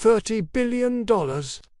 $30 billion.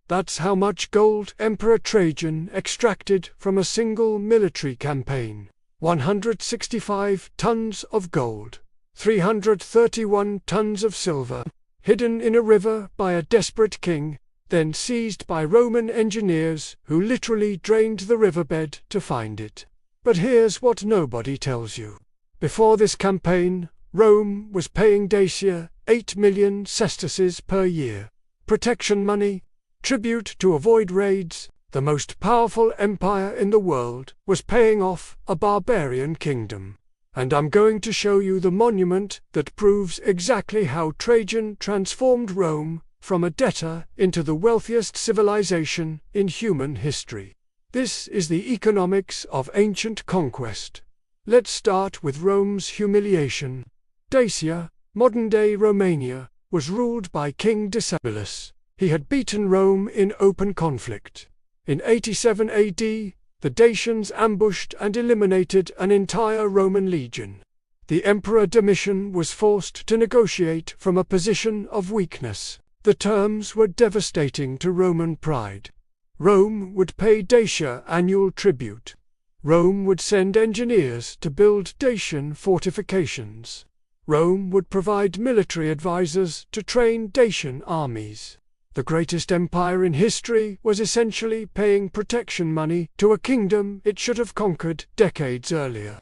That's how much gold Emperor Trajan extracted from a single military campaign. 165 tons of gold, 331 tons of silver, hidden in a river by a desperate king, then seized by Roman engineers who literally drained the riverbed to find it. But here's what nobody tells you. Before this campaign, Rome was paying Dacia 8 million sesterces per year. Protection money, tribute to avoid raids. The most powerful empire in the world was paying off a barbarian kingdom. And I'm going to show you the monument that proves exactly how Trajan transformed Rome from a debtor into the wealthiest civilization in human history. This is the economics of ancient conquest. Let's start with Rome's humiliation. Dacia, modern-day Romania, was ruled by King Decebalus. He had beaten Rome in open conflict. In 87 AD, the Dacians ambushed and eliminated an entire Roman legion. The Emperor Domitian was forced to negotiate from a position of weakness. The terms were devastating to Roman pride. Rome would pay Dacia annual tribute. Rome would send engineers to build Dacian fortifications. Rome would provide military advisors to train Dacian armies. The greatest empire in history was essentially paying protection money to a kingdom it should have conquered decades earlier.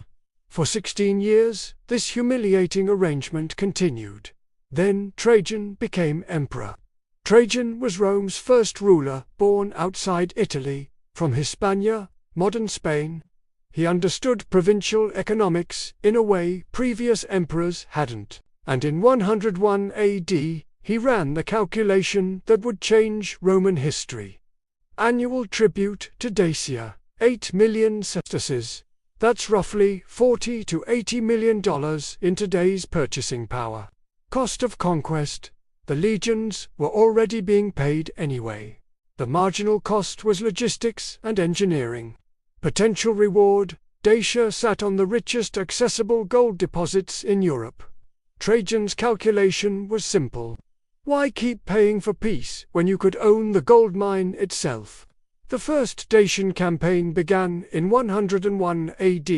For 16 years, this humiliating arrangement continued. Then Trajan became emperor. Trajan was Rome's first ruler born outside Italy, from Hispania, modern Spain. He understood provincial economics in a way previous emperors hadn't, and in 101 AD, he ran the calculation that would change Roman history. Annual tribute to Dacia, 8 million sesterces. That's roughly $40 to $80 million in today's purchasing power. Cost of conquest. The legions were already being paid anyway. The marginal cost was logistics and engineering. Potential reward. Dacia sat on the richest accessible gold deposits in Europe. Trajan's calculation was simple. Why keep paying for peace when you could own the gold mine itself? The first Dacian campaign began in 101 AD.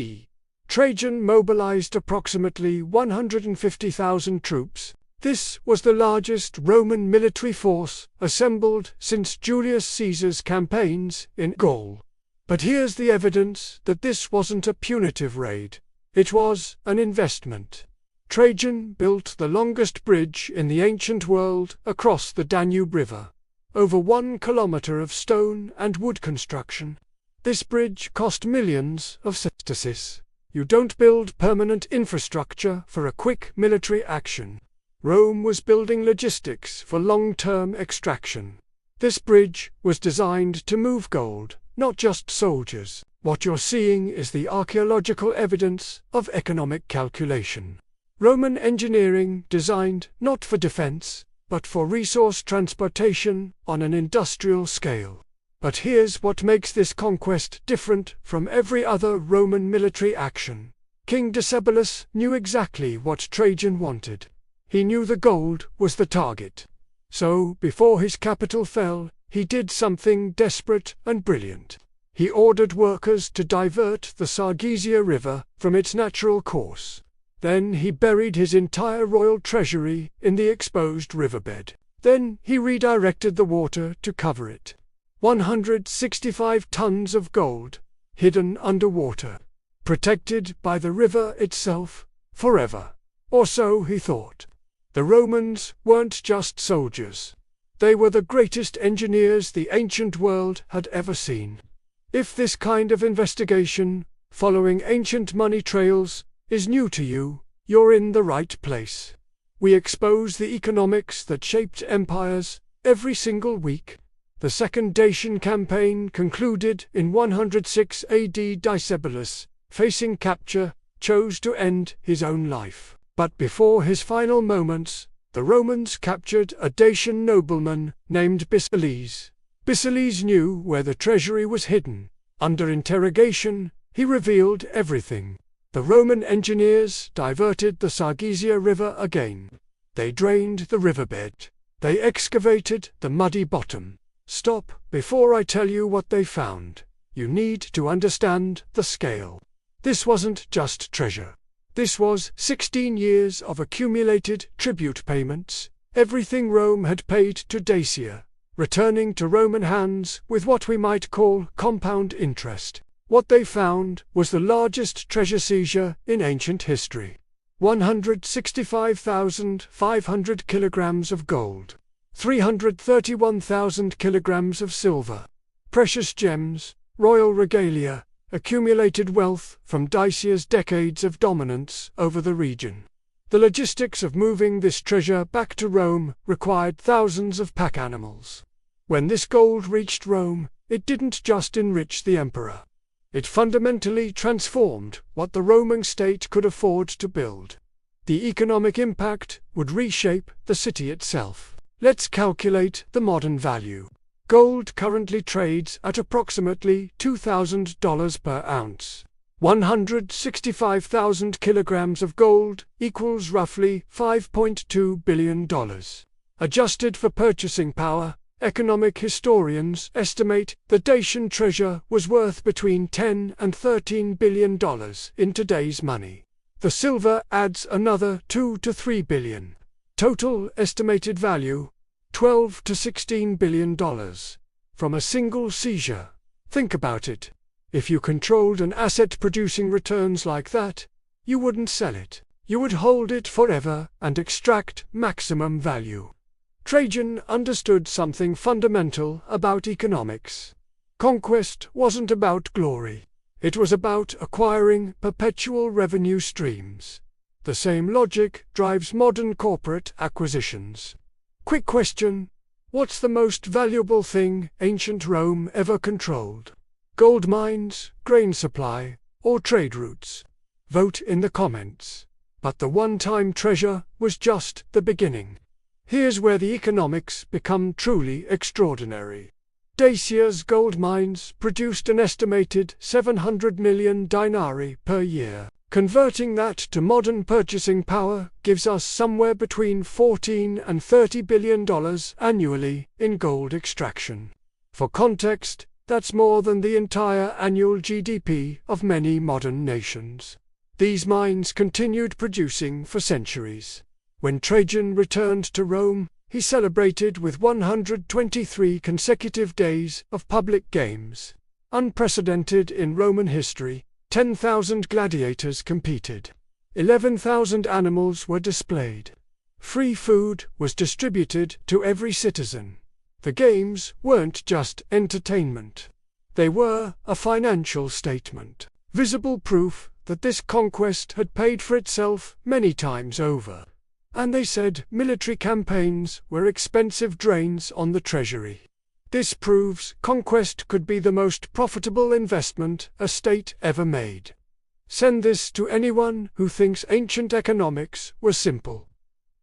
Trajan mobilized approximately 150,000 troops. This was the largest Roman military force assembled since Julius Caesar's campaigns in Gaul. But here's the evidence that this wasn't a punitive raid. It was an investment. Trajan built the longest bridge in the ancient world across the Danube River. Over 1 kilometer of stone and wood construction. This bridge cost millions of sesterces. You don't build permanent infrastructure for a quick military action. Rome was building logistics for long-term extraction. This bridge was designed to move gold, not just soldiers. What you're seeing is the archaeological evidence of economic calculation. Roman engineering designed not for defense, but for resource transportation on an industrial scale. But here's what makes this conquest different from every other Roman military action. King Decebalus knew exactly what Trajan wanted. He knew the gold was the target. So, before his capital fell, he did something desperate and brilliant. He ordered workers to divert the Sargesia River from its natural course. Then he buried his entire royal treasury in the exposed riverbed. Then he redirected the water to cover it. 165 tons of gold, hidden underwater, protected by the river itself, forever. Or so he thought. The Romans weren't just soldiers. They were the greatest engineers the ancient world had ever seen. If this kind of investigation, following ancient money trails, is new to you, you're in the right place. We expose the economics that shaped empires every single week. The Second Dacian campaign concluded in 106 AD. Decebalus, facing capture, chose to end his own life. But before his final moments, the Romans captured a Dacian nobleman named Decebalus. Decebalus knew where the treasury was hidden. Under interrogation, he revealed everything. The Roman engineers diverted the Sargesia River again. They drained the riverbed. They excavated the muddy bottom. Stop, before I tell you what they found. You need to understand the scale. This wasn't just treasure. This was 16 years of accumulated tribute payments, everything Rome had paid to Dacia, returning to Roman hands with what we might call compound interest. What they found was the largest treasure seizure in ancient history. 165,500 kilograms of gold, 331,000 kilograms of silver, precious gems, royal regalia, accumulated wealth from Dacia's decades of dominance over the region. The logistics of moving this treasure back to Rome required thousands of pack animals. When this gold reached Rome, it didn't just enrich the emperor. It fundamentally transformed what the Roman state could afford to build. The economic impact would reshape the city itself. Let's calculate the modern value. Gold currently trades at approximately $2,000 per ounce. 165,000 kilograms of gold equals roughly $5.2 billion. Adjusted for purchasing power, economic historians estimate the Dacian treasure was worth between $10 and $13 billion in today's money. The silver adds another $2 to $3 billion. Total estimated value, $12 to $16 billion. From a single seizure. Think about it. If you controlled an asset producing returns like that, you wouldn't sell it. You would hold it forever and extract maximum value. Trajan understood something fundamental about economics. Conquest wasn't about glory. It was about acquiring perpetual revenue streams. The same logic drives modern corporate acquisitions. Quick question: what's the most valuable thing ancient Rome ever controlled? Gold mines, grain supply, or trade routes? Vote in the comments. But the one-time treasure was just the beginning. Here's where the economics become truly extraordinary. Dacia's gold mines produced an estimated 700 million denarii per year. Converting that to modern purchasing power gives us somewhere between $14 and $30 billion annually in gold extraction. For context, that's more than the entire annual GDP of many modern nations. These mines continued producing for centuries. When Trajan returned to Rome, he celebrated with 123 consecutive days of public games. Unprecedented in Roman history, 10,000 gladiators competed. 11,000 animals were displayed. Free food was distributed to every citizen. The games weren't just entertainment. They were a financial statement. Visible proof that this conquest had paid for itself many times over. And they said military campaigns were expensive drains on the treasury. This proves conquest could be the most profitable investment a state ever made. Send this to anyone who thinks ancient economics were simple.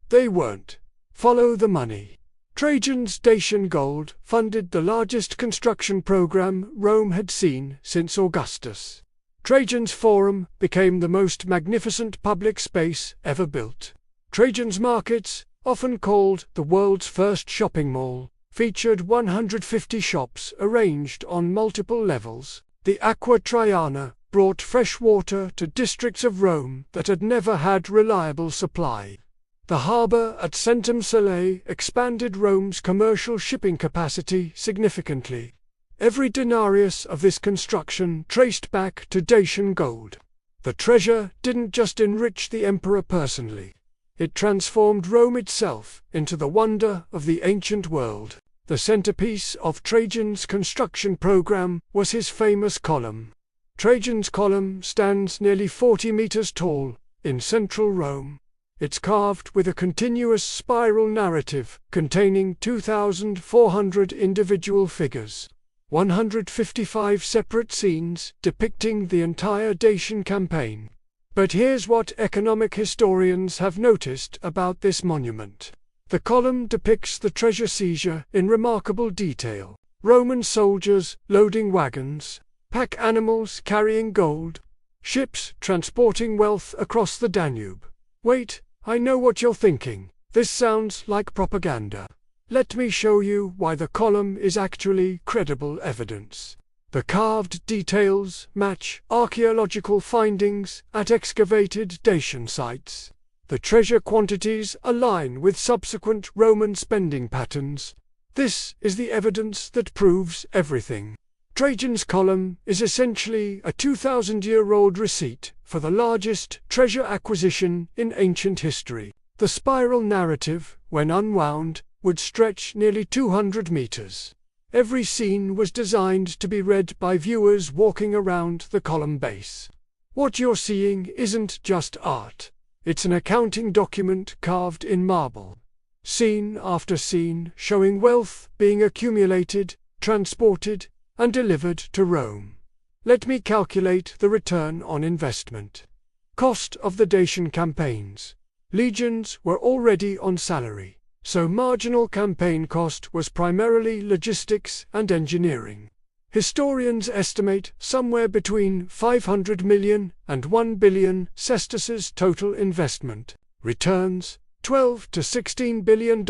They weren't. Follow the money. Trajan's Dacian gold funded the largest construction program Rome had seen since Augustus. Trajan's Forum became the most magnificent public space ever built. Trajan's markets, often called the world's first shopping mall, featured 150 shops arranged on multiple levels. The Aqua Traiana brought fresh water to districts of Rome that had never had reliable supply. The harbour at Centum Soleil expanded Rome's commercial shipping capacity significantly. Every denarius of this construction traced back to Dacian gold. The treasure didn't just enrich the emperor personally. It transformed Rome itself into the wonder of the ancient world. The centerpiece of Trajan's construction program was his famous column. Trajan's Column stands nearly 40 meters tall in central Rome. It's carved with a continuous spiral narrative containing 2,400 individual figures, 155 separate scenes depicting the entire Dacian campaign. But here's what economic historians have noticed about this monument. The column depicts the treasure seizure in remarkable detail. Roman soldiers loading wagons, pack animals carrying gold, ships transporting wealth across the Danube. Wait, I know what you're thinking. This sounds like propaganda. Let me show you why the column is actually credible evidence. The carved details match archaeological findings at excavated Dacian sites. The treasure quantities align with subsequent Roman spending patterns. This is the evidence that proves everything. Trajan's column is essentially a 2,000-year-old receipt for the largest treasure acquisition in ancient history. The spiral narrative, when unwound, would stretch nearly 200 meters. Every scene was designed to be read by viewers walking around the column base. What you're seeing isn't just art. It's an accounting document carved in marble. Scene after scene showing wealth being accumulated, transported, and delivered to Rome. Let me calculate the return on investment. Cost of the Dacian campaigns. Legions were already on salary, so marginal campaign cost was primarily logistics and engineering. Historians estimate somewhere between 500 million and 1 billion sesterces total investment. Returns, $12 to $16 billion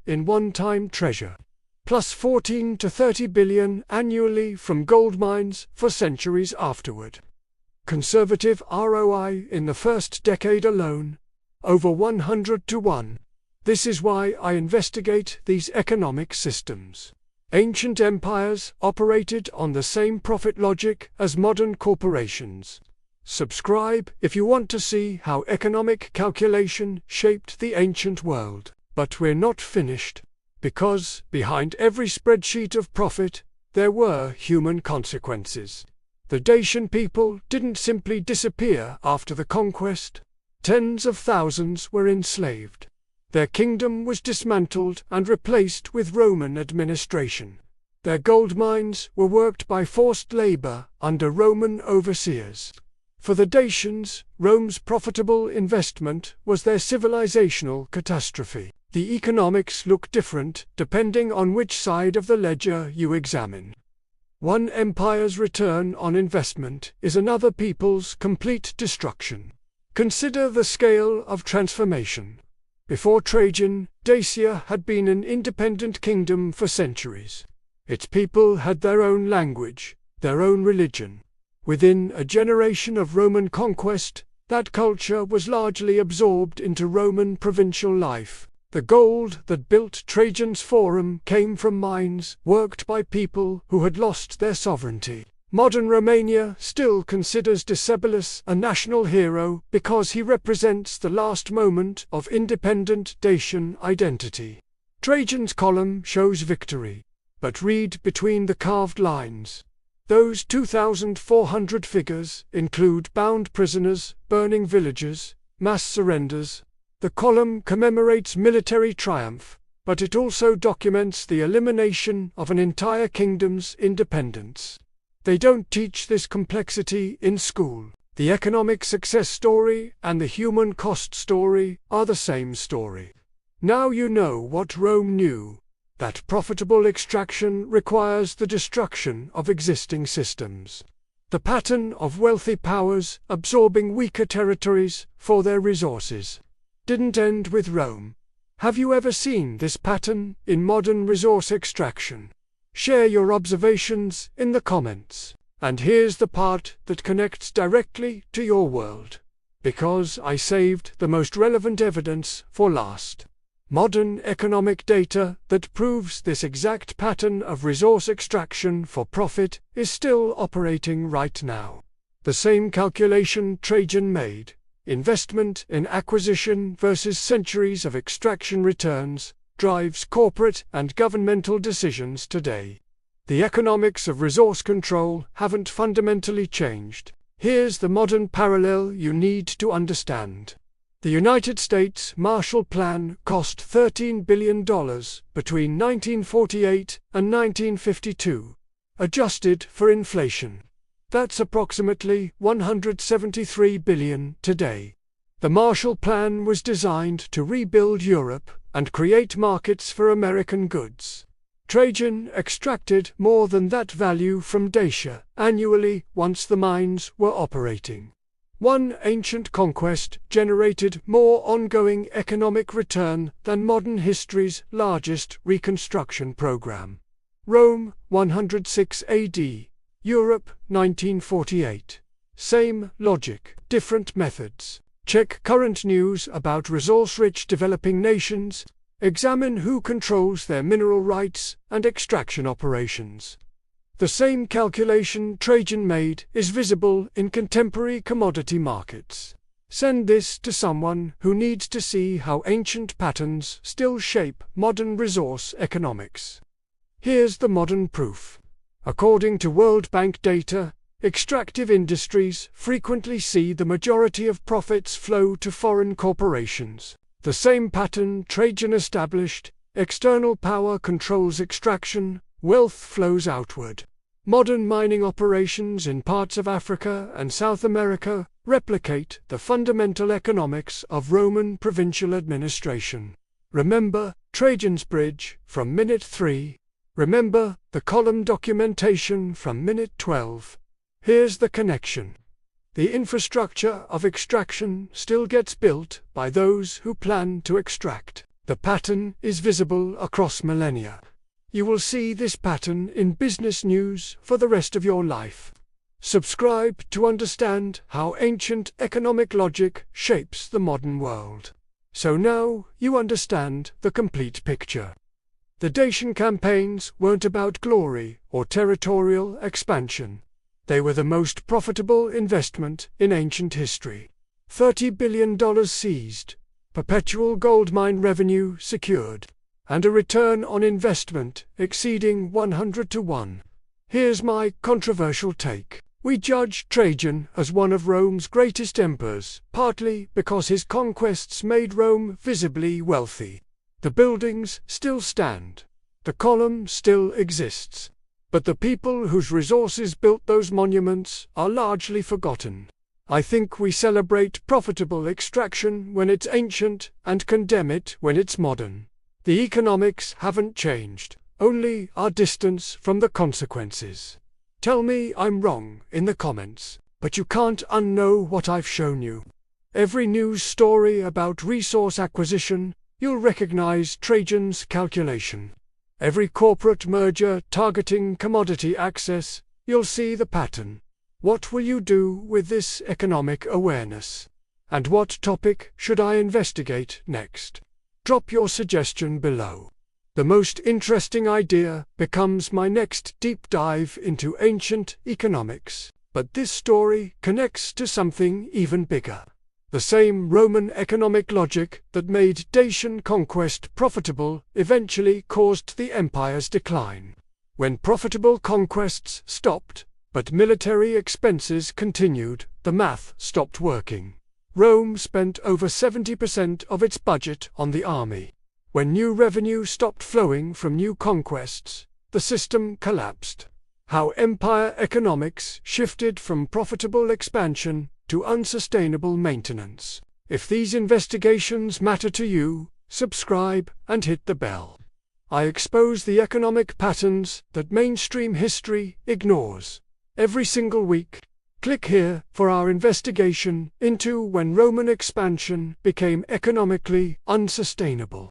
in one-time treasure, plus 14 to 30 billion annually from gold mines for centuries afterward. Conservative ROI in the first decade alone, over 100 to 1. This is why I investigate these economic systems. Ancient empires operated on the same profit logic as modern corporations. Subscribe if you want to see how economic calculation shaped the ancient world. But we're not finished, because behind every spreadsheet of profit, there were human consequences. The Dacian people didn't simply disappear after the conquest. Tens of thousands were enslaved. Their kingdom was dismantled and replaced with Roman administration. Their gold mines were worked by forced labor under Roman overseers. For the Dacians, Rome's profitable investment was their civilizational catastrophe. The economics look different depending on which side of the ledger you examine. One empire's return on investment is another people's complete destruction. Consider the scale of transformation. Before Trajan, Dacia had been an independent kingdom for centuries. Its people had their own language, their own religion. Within a generation of Roman conquest, that culture was largely absorbed into Roman provincial life. The gold that built Trajan's Forum came from mines worked by people who had lost their sovereignty. Modern Romania still considers Decebalus a national hero because he represents the last moment of independent Dacian identity. Trajan's column shows victory, but read between the carved lines. Those 2,400 figures include bound prisoners, burning villages, mass surrenders. The column commemorates military triumph, but it also documents the elimination of an entire kingdom's independence. They don't teach this complexity in school. The economic success story and the human cost story are the same story. Now you know what Rome knew, that profitable extraction requires the destruction of existing systems. The pattern of wealthy powers absorbing weaker territories for their resources didn't end with Rome. Have you ever seen this pattern in modern resource extraction? Share your observations in the comments. And here's the part that connects directly to your world. Because I saved the most relevant evidence for last. Modern economic data that proves this exact pattern of resource extraction for profit is still operating right now. The same calculation Trajan made, investment in acquisition versus centuries of extraction returns, drives corporate and governmental decisions today. The economics of resource control haven't fundamentally changed. Here's the modern parallel you need to understand. The United States Marshall Plan cost $13 billion between 1948 and 1952, adjusted for inflation. That's approximately $173 billion today. The Marshall Plan was designed to rebuild Europe and create markets for American goods. Trajan extracted more than that value from Dacia annually once the mines were operating. One ancient conquest generated more ongoing economic return than modern history's largest reconstruction program. Rome, 106 AD. Europe, 1948. Same logic, different methods. Check current news about resource-rich developing nations. Examine who controls their mineral rights and extraction operations. The same calculation Trajan made is visible in contemporary commodity markets. Send this to someone who needs to see how ancient patterns still shape modern resource economics. Here's the modern proof. According to World Bank data, extractive industries frequently see the majority of profits flow to foreign corporations. The same pattern Trajan established: external power controls extraction, wealth flows outward. Modern mining operations in parts of Africa and South America replicate the fundamental economics of Roman provincial administration. Remember Trajan's bridge from minute 3. Remember the column documentation from minute 12. Here's the connection. The infrastructure of extraction still gets built by those who plan to extract. The pattern is visible across millennia. You will see this pattern in business news for the rest of your life. Subscribe to understand how ancient economic logic shapes the modern world. So now you understand the complete picture. The Dacian campaigns weren't about glory or territorial expansion. They were the most profitable investment in ancient history. $30 billion seized, perpetual gold mine revenue secured, and a return on investment exceeding 100 to 1. Here's my controversial take. We judge Trajan as one of Rome's greatest emperors, partly because his conquests made Rome visibly wealthy. The buildings still stand. The column still exists. But the people whose resources built those monuments are largely forgotten. I think we celebrate profitable extraction when it's ancient and condemn it when it's modern. The economics haven't changed, only our distance from the consequences. Tell me I'm wrong in the comments, but you can't unknow what I've shown you. Every news story about resource acquisition, you'll recognize Trajan's calculation. Every corporate merger targeting commodity access, you'll see the pattern. What will you do with this economic awareness? And what topic should I investigate next? Drop your suggestion below. The most interesting idea becomes my next deep dive into ancient economics. But this story connects to something even bigger. The same Roman economic logic that made Dacian conquest profitable eventually caused the empire's decline. When profitable conquests stopped, but military expenses continued, the math stopped working. Rome spent over 70% of its budget on the army. When new revenue stopped flowing from new conquests, the system collapsed. How empire economics shifted from profitable expansion to unsustainable maintenance. If these investigations matter to you, subscribe and hit the bell. I expose the economic patterns that mainstream history ignores. Every single week, click here for our investigation into when Roman expansion became economically unsustainable.